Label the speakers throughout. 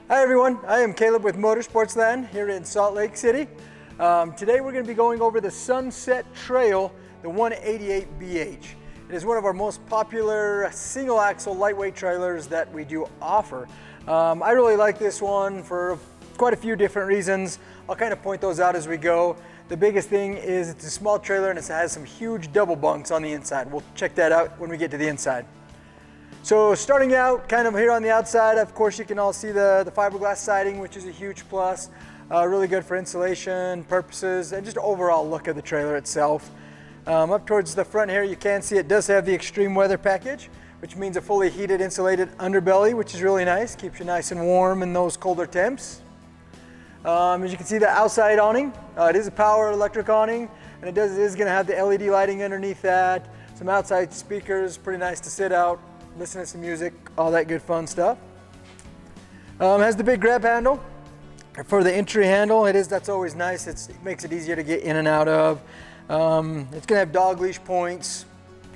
Speaker 1: Hi everyone, I am Caleb with Sportsland here in Salt Lake City. Today we're going to be going over the Sunset Trail, the 188BH. It is one of our most popular single axle lightweight trailers that we do offer. I really like this one for quite a few different reasons. I'll kind of point those out as we go. The biggest thing is it's a small trailer and it has some huge double bunks on the inside. We'll check that out when we get to the inside. So starting out kind of here on the outside, of course you can all see the fiberglass siding, which is a huge plus. Really good for insulation purposes and just overall look of the trailer itself. Up towards the front here you can see it does have the extreme weather package, which means a fully heated insulated underbelly, which is really nice, keeps you nice and warm in those colder temps. As you can see, the outside awning, it is a power electric awning, and it is going to have the LED lighting underneath that, some outside speakers, pretty nice to sit out, listen to some music, all that good fun stuff. Has the big grab handle for the entry handle. That's always nice. It makes it easier to get in and out of. It's gonna have dog leash points.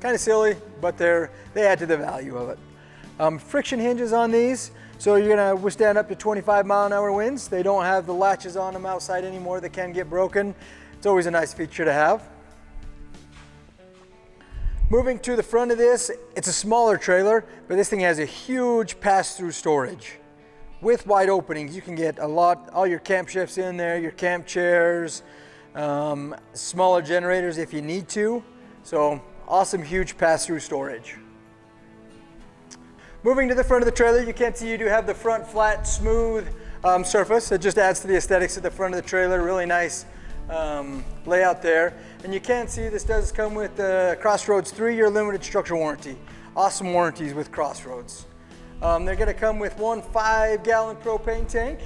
Speaker 1: Kind of silly, but they add to the value of it. Friction hinges on these, so you're gonna withstand up to 25-mile-an-hour winds. They don't have the latches on them outside anymore that can get broken. It's always a nice feature to have. Moving to the front of this, it's a smaller trailer, but this thing has a huge pass-through storage. With wide openings, you can get all your camp chefs in there, your camp chairs, smaller generators if you need to. So awesome, huge pass-through storage. Moving to the front of the trailer, you can see you do have the front flat, smooth surface. It just adds to the aesthetics of the front of the trailer. Really nice layout there. And you can see this does come with the Crossroads 3-year limited structural warranty. Awesome warranties with Crossroads. They're going to come with one 5-gallon propane tank.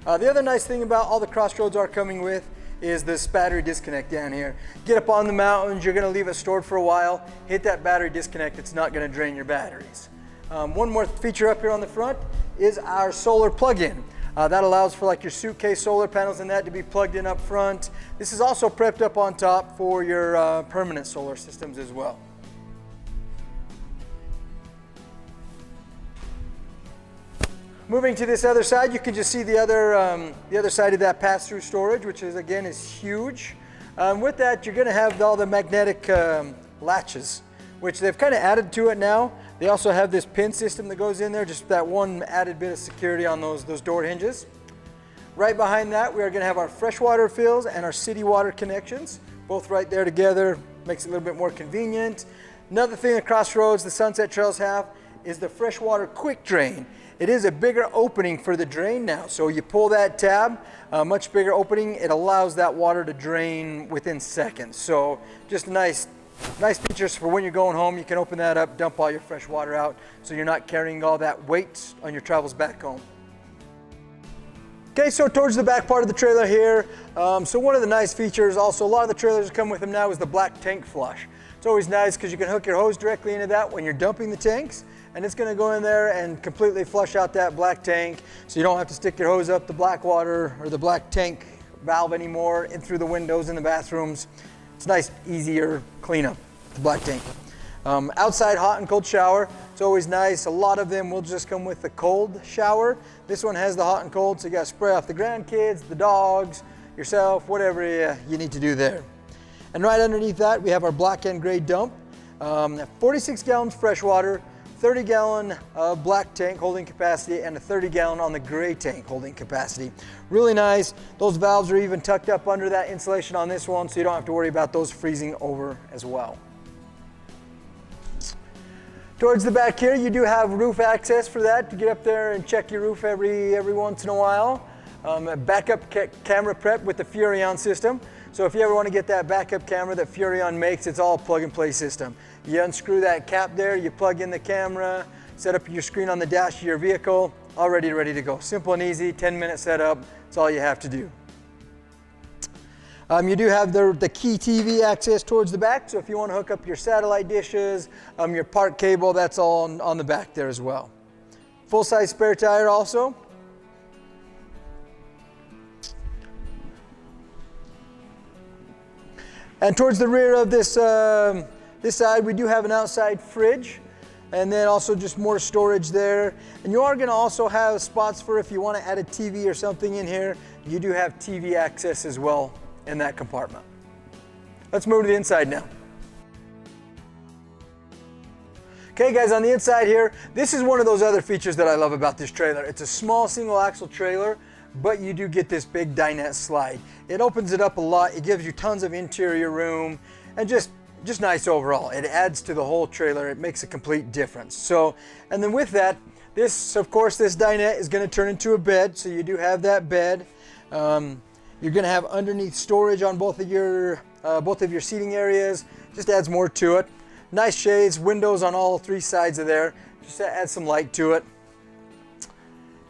Speaker 1: The other nice thing about all the Crossroads are coming with is this battery disconnect down here. Get up on the mountains, you're going to leave it stored for a while, hit that battery disconnect, it's not going to drain your batteries. One more feature up here on the front is our solar plug-in. That allows for like your suitcase solar panels and that to be plugged in up front. This is also prepped up on top for your permanent solar systems as well. Moving to this other side, you can just see the other side of that pass-through storage, which is huge. With that, you're going to have all the magnetic latches, which they've kind of added to it now. They also have this pin system that goes in there, just that one added bit of security on those door hinges. Right behind that, we are going to have our freshwater fills and our city water connections, both right there together. Makes it a little bit more convenient. Another thing that Crossroads, the Sunset Trails have, is the freshwater quick drain. It is a bigger opening for the drain now, so you pull that tab, a much bigger opening, it allows that water to drain within seconds. So just nice features for when you're going home. You can open that up, dump all your fresh water out, so you're not carrying all that weight on your travels back home. Okay, so towards the back part of the trailer here, so one of the nice features, also a lot of the trailers that come with them now, is the black tank flush. It's always nice because you can hook your hose directly into that when you're dumping the tanks, and it's going to go in there and completely flush out that black tank, so you don't have to stick your hose up the black water or the black tank valve anymore in through the windows in the bathrooms. It's nice, easier cleanup, the black tank. Outside hot and cold shower, it's always nice. A lot of them will just come with the cold shower. This one has the hot and cold, so you got to spray off the grandkids, the dogs, yourself, whatever you need to do there. And right underneath that, we have our black and gray dump. 46 gallons fresh water, 30-gallon black tank holding capacity, and a 30-gallon on the gray tank holding capacity. Really nice. Those valves are even tucked up under that insulation on this one, so you don't have to worry about those freezing over as well. Towards the back here, you do have roof access for that to get up there and check your roof every once in a while. Backup camera prep with the Furrion system. So if you ever want to get that backup camera that Furrion makes, it's all plug-and-play system. You unscrew that cap there, you plug in the camera, set up your screen on the dash of your vehicle, all ready to go. Simple and easy, 10-minute setup, that's all you have to do. You do have the key TV access towards the back, so if you want to hook up your satellite dishes, your park cable, that's all on the back there as well. Full-size spare tire also. And towards the rear of this side, we do have an outside fridge. and then also just more storage there. And you are going to also have spots for if you want to add a TV or something in here. You do have TV access as well in that compartment. Let's move to the inside now. Okay guys, on the inside here, this is one of those other features that I love about this trailer. It's a small single axle trailer, but you do get this big dinette slide. It opens it up a lot. It gives you tons of interior room and just nice overall. It adds to the whole trailer. It makes a complete difference. So, and then with that, this, of course, this dinette is going to turn into a bed. So you do have that bed. You're going to have underneath storage on both of your seating areas. Just adds more to it. Nice shades, windows on all three sides of there. Just to add some light to it.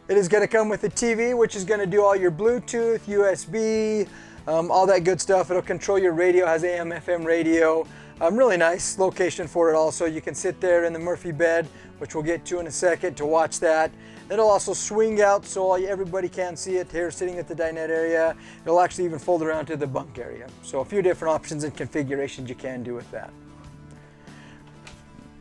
Speaker 1: It is going to come with a TV, which is going to do all your Bluetooth, USB, all that good stuff. It'll control your radio, has AM, FM radio. Really nice location for it also. You can sit there in the Murphy bed, which we'll get to in a second, to watch that. It'll also swing out so everybody can see it here sitting at the dinette area. It'll actually even fold around to the bunk area. So a few different options and configurations you can do with that.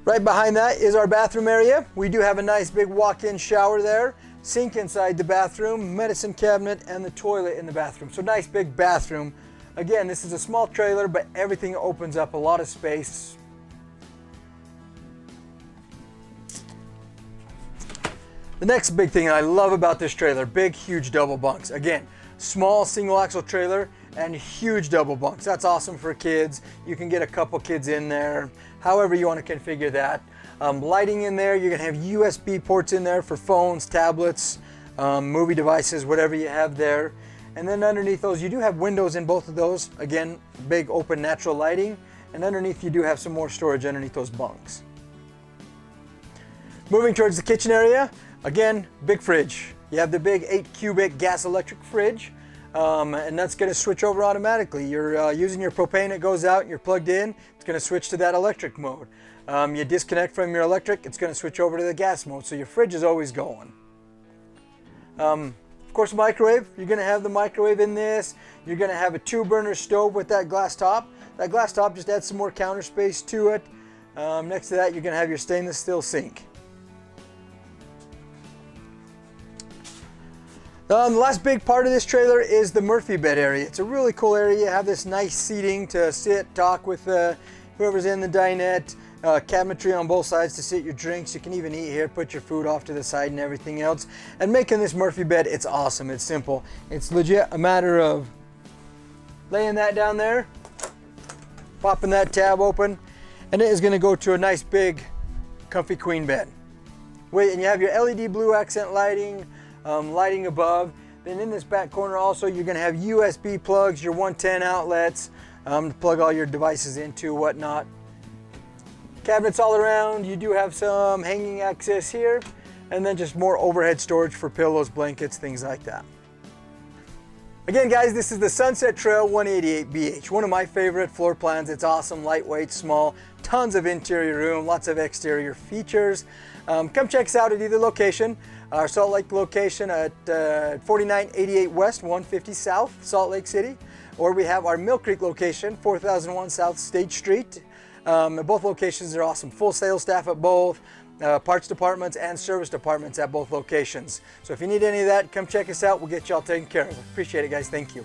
Speaker 1: Right behind that is our bathroom area. We do have a nice big walk-in shower there, sink inside the bathroom, medicine cabinet, and the toilet in the bathroom. So nice big bathroom. Again, this is a small trailer, but everything opens up a lot of space. The next big thing I love about this trailer, big, huge double bunks. Again, small single axle trailer and huge double bunks. That's awesome for kids. You can get a couple kids in there, however you want to configure that. Lighting in there, you're gonna have USB ports in there for phones, tablets, movie devices, whatever you have there. And then underneath those, you do have windows in both of those. Again, big open natural lighting. And underneath you do have some more storage underneath those bunks. Moving towards the kitchen area, again, big fridge. You have the big 8 cubic gas electric fridge. And that's going to switch over automatically. You're using your propane, it goes out, you're plugged in, it's going to switch to that electric mode. You disconnect from your electric, it's going to switch over to the gas mode, so your fridge is always going. Of course, microwave, you're going to have the microwave in this. You're going to have a 2-burner stove with that glass top. That glass top just adds some more counter space to it. Next to that, you're going to have your stainless steel sink. The last big part of this trailer is the Murphy bed area. It's a really cool area. You have this nice seating to sit, talk with whoever's in the dinette. Cabinetry on both sides to sit your drinks. You can even eat here, put your food off to the side and everything else. And making this Murphy bed, it's awesome. It's simple. It's legit a matter of laying that down there, popping that tab open, and it is going to go to a nice big comfy queen bed. And you have your LED blue accent lighting, lighting above. Then in this back corner also, you're going to have USB plugs, your 110 outlets to plug all your devices into, whatnot. Cabinets all around. You do have some hanging access here, and then just more overhead storage for pillows, blankets, things like that. Again, guys, this is the Sunset Trail 188BH, one of my favorite floor plans. It's awesome, lightweight, small, tons of interior room, lots of exterior features. Come check us out at either location. Our Salt Lake location at 4988 West, 150 South, Salt Lake City, or we have our Mill Creek location, 4001 South State Street. Both locations are awesome. Full sales staff at both, parts departments and service departments at both locations. So if you need any of that, come check us out. We'll get you all taken care of. Appreciate it, guys. Thank you.